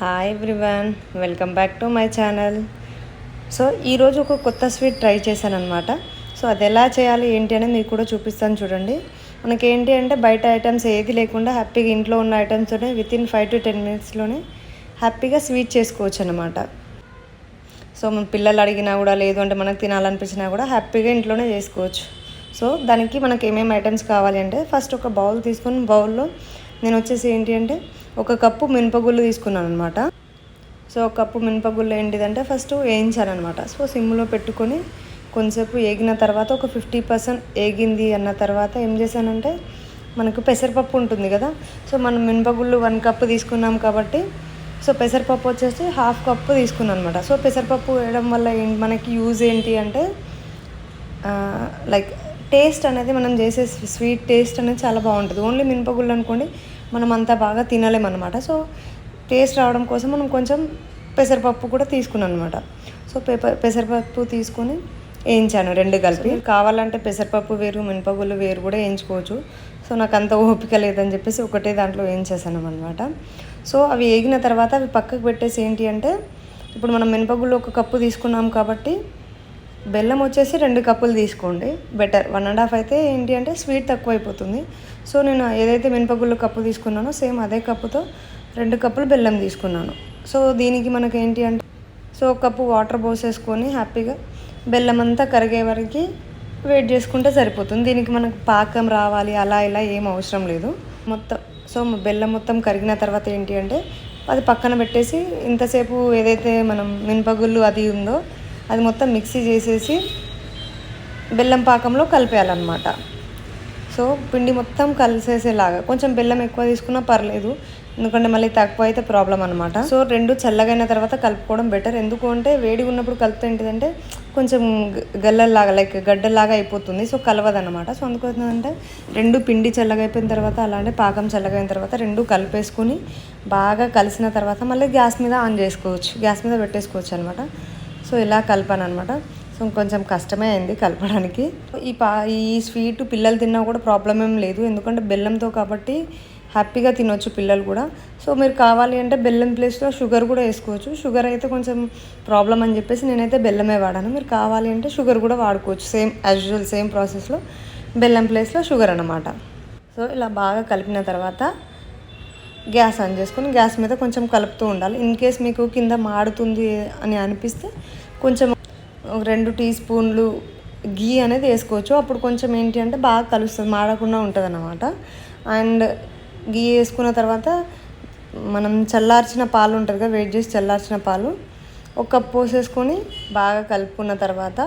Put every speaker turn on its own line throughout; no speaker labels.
Hi everyone, welcome back to my channel. So ఈరోజు ఒక కొత్త స్వీట్ ట్రై చేశాను అనమాట. సో అది ఎలా చేయాలి ఏంటి అనేది మీకు కూడా చూపిస్తాను చూడండి. మనకి ఏంటి అంటే బయట ఐటమ్స్ ఏది లేకుండా హ్యాపీగా ఇంట్లో ఉన్న ఐటమ్స్తోనే వితిన్ 5 to 10 minutesలోనే హ్యాపీగా స్వీట్ చేసుకోవచ్చు అనమాట. సో మన పిల్లలు అడిగినా కూడా లేదు అంటే మనకు తినాలనిపించినా కూడా హ్యాపీగా ఇంట్లోనే చేసుకోవచ్చు. సో దానికి మనకి ఏమేమి ఐటమ్స్ కావాలి అంటే ఫస్ట్ ఒక బౌల్ తీసుకొని బౌల్లో నేను వచ్చేసి ఏంటి అంటే 1 కప్పు మినపగుళ్ళు తీసుకున్నాను అనమాట. సో 1 కప్పు మినపగుళ్ళు ఏంటిదంటే ఫస్ట్ వేయించాను అనమాట. సో సిమ్లో పెట్టుకొని కొంచెంసేపు వేగిన తర్వాత ఒక 50% వేగింది అన్న తర్వాత ఏం చేశానంటే మనకు పెసరపప్పు ఉంటుంది కదా. సో మనం మినపగుళ్ళు 1 కప్పు తీసుకున్నాం కాబట్టి సో పెసరపప్పు వచ్చేసి 1/2 కప్పు తీసుకున్నాను అనమాట. సో పెసరపప్పు వేయడం వల్ల మనకి యూజ్ ఏంటి అంటే లైక్ టేస్ట్ అనేది మనం చేసే స్వీట్ టేస్ట్ అనేది చాలా బాగుంటుంది. ఓన్లీ మినపగుళ్ళు అనుకోండి మనం అంత బాగా తినలేమన్నమాట. సో టేస్ట్ రావడం కోసం మనం కొంచెం పెసరపప్పు కూడా తీసుకున్నాను అనమాట. సో పెసరపప్పు తీసుకొని వేయించాను 2 కలిపి. కావాలంటే పెసరపప్పు వేరు మినపగుళ్ళు వేరు కూడా వేయించుకోవచ్చు. సో నాకు అంత ఓపిక లేదని చెప్పేసి ఒకటే దాంట్లో వేయించేసాను అనమాట. సో అవి వేగిన తర్వాత అవి పక్కకు పెట్టేసి ఏంటి అంటే ఇప్పుడు మనం మినపగుళ్ళు 1 కప్పు తీసుకున్నాం కాబట్టి బెల్లం వచ్చేసి 2 కప్పులు తీసుకోండి, బెటర్. 1.5 అయితే ఏంటి అంటే స్వీట్ తక్కువ అయిపోతుంది. సో నేను ఏదైతే మినపగుళ్ళు కప్పు తీసుకున్నానో సేమ్ అదే కప్పుతో 2 కప్పులు బెల్లం తీసుకున్నాను. సో దీనికి మనకి ఏంటి అంటే సో 1 కప్పు వాటర్ పోసేసుకొని హ్యాపీగా బెల్లం అంతా కరిగే వరకు వెయిట్ చేసుకుంటే సరిపోతుంది. దీనికి మనకు పాకం రావాలి అలా ఇలా ఏం అవసరం లేదు. సో బెల్లం మొత్తం కరిగిన తర్వాత ఏంటి అంటే అది పక్కన పెట్టేసి ఇంతసేపు ఏదైతే మనం మినపగుళ్ళు అది ఉందో అది మొత్తం మిక్సీ చేసేసి బెల్లం పాకంలో కలిపేయాలన్నమాట. సో పిండి మొత్తం కలిసేసేలాగా కొంచెం బెల్లం ఎక్కువ తీసుకున్నా పర్లేదు, ఎందుకంటే మళ్ళీ తక్కువ అయితే ప్రాబ్లం అనమాట. సో 2 చల్లగైన తర్వాత కలుపుకోవడం బెటర్. ఎందుకు అంటే వేడిగా ఉన్నప్పుడు కలిపితే ఏంటిదంటే కొంచెం గల్లల్లాగా లైక్ గడ్డల్లాగా అయిపోతుంది. సో కలవదన్నమాట. సో అందుకోసమంటే 2 పిండి చల్లగా అయిపోయిన తర్వాత అలానే పాకం చల్లగైన తర్వాత 2 కలిపేసుకొని బాగా కలిసిన తర్వాత మళ్ళీ గ్యాస్ మీద ఆన్ చేసుకోవచ్చు, గ్యాస్ మీద పెట్టేసుకోవచ్చు అనమాట. సో ఇలా కలిపాను అనమాట. సో కొంచెం కష్టమే అయింది కలపడానికి. ఈ స్వీట్ పిల్లలు తిన్నా కూడా ప్రాబ్లం ఏం లేదు, ఎందుకంటే బెల్లంతో కాబట్టి హ్యాపీగా తినొచ్చు పిల్లలు కూడా. సో మీరు కావాలి అంటే బెల్లం ప్లేస్లో షుగర్ కూడా వేసుకోవచ్చు. షుగర్ అయితే కొంచెం ప్రాబ్లం అని చెప్పేసి నేనైతే బెల్లమే వాడాను. మీరు కావాలి అంటే షుగర్ కూడా వాడుకోవచ్చు, సేమ్ యాజ్ యూజువల్ సేమ్ ప్రాసెస్లో బెల్లం ప్లేస్లో షుగర్ అన్నమాట. సో ఇలా బాగా కలిపిన తర్వాత గ్యాస్ ఆన్ చేసుకొని గ్యాస్ మీద కొంచెం కలుపుతూ ఉండాలి. ఇన్ కేస్ మీకు కింద మాడుతుంది అని అనిపిస్తే కొంచెం 2 టీ స్పూన్లు గీ అనేది వేసుకోవచ్చు. అప్పుడు కొంచెం ఏంటి అంటే బాగా కలుస్తుంది, మాడకుండా ఉంటుంది అన్నమాట. అండ్ గీ వేసుకున్న తర్వాత మనం చల్లార్చిన పాలు ఉంటుంది కదా, వెయిట్ చేసి చల్లార్చిన పాలు 1 కప్ పోసేసుకొని బాగా కలుపుకున్న తర్వాత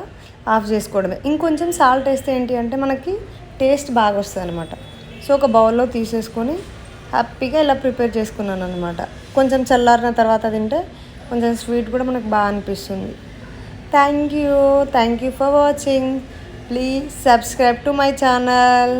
ఆఫ్ చేసుకోవడమే. ఇంకొంచెం సాల్ట్ వేస్తే ఏంటి అంటే మనకి టేస్ట్ బాగా వస్తుంది అనమాట. సో ఒక బౌల్లో తీసేసుకొని హ్యాపీగా ఇలా ప్రిపేర్ చేసుకున్నాను అనమాట. కొంచెం చల్లారిన తర్వాత తింటే కొంచెం స్వీట్ కూడా మనకు బాగా అనిపిస్తుంది. Thank you for watching. Please subscribe to my channel.